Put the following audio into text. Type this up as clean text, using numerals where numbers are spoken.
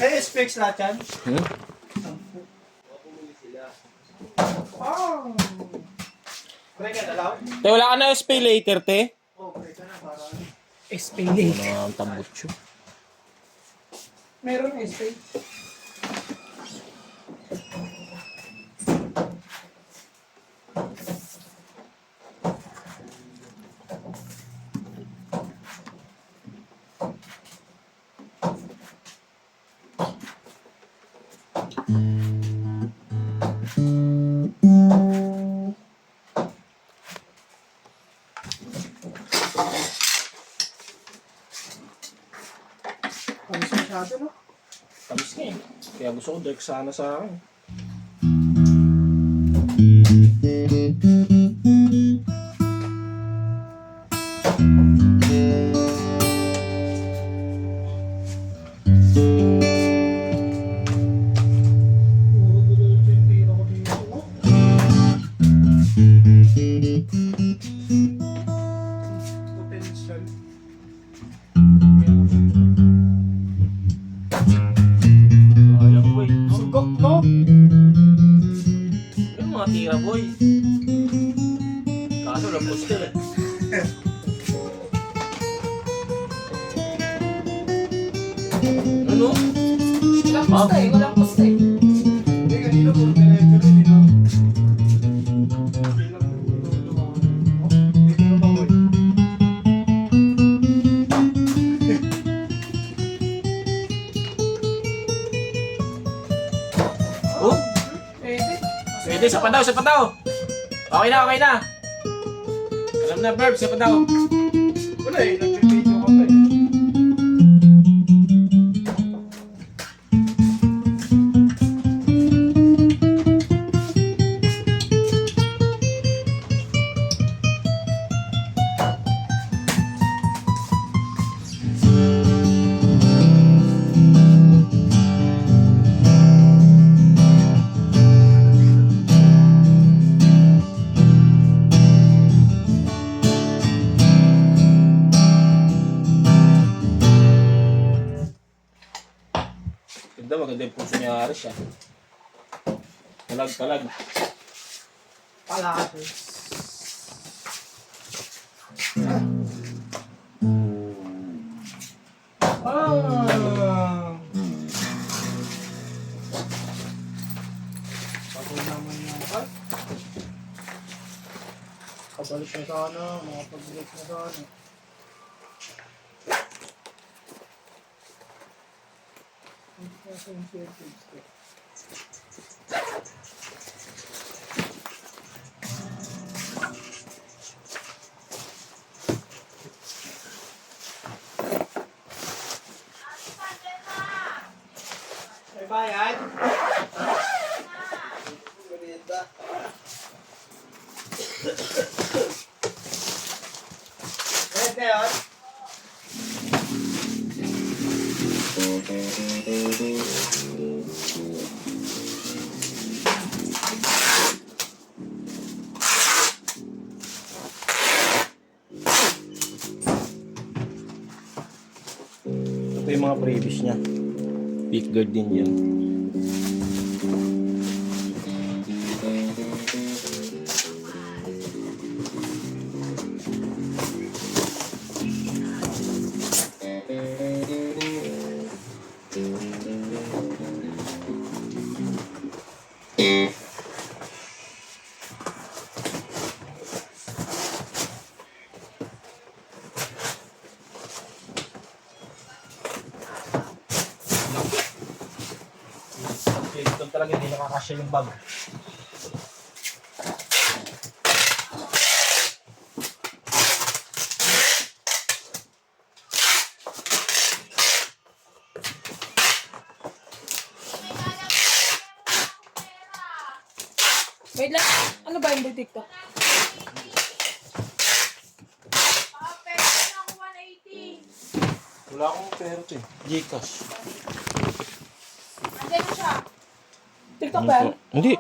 May specs lahat yan? Hmm? Oh! Pre ka dalaw? Te, wala ka na SP later, te? Oh, pre ka na para... Explain. Wala ang tambutso. Meron explain. Ang masyado, no? Tamis nga eh. Kaya gusto ko direct sana sa akin. Potential. Ayan, boy. Sugok, no? Yung mga tira, boy. Kaso lang poste eh. Ano? Walang pusta eh, walang pusta eh. Hindi, kanina po, diretso rin, no? Hindi lang lumawan. Oh, hindi ko pa, boy. Oh? Pwede. Pwede, sa daw, sa daw. Okay na, okay na. Alam na, Verb, sa daw. Wala eh, nag-video ka pa eh. Ganda, maganda yung puso niya Aris siya. Talag, talag. Palakas. Ah! Pagod naman yung cut. Kabalik na sana, makapag-break na sana. May bayad? Bayad na yun? Ito yung mga previous niya. Peak guard din yan. Ito talaga hindi nakakasya yung bag. Wait lang. Ano ba yung TikTok? Wala akong pera to eh. Gcash. TikTok ba yan? Hindi.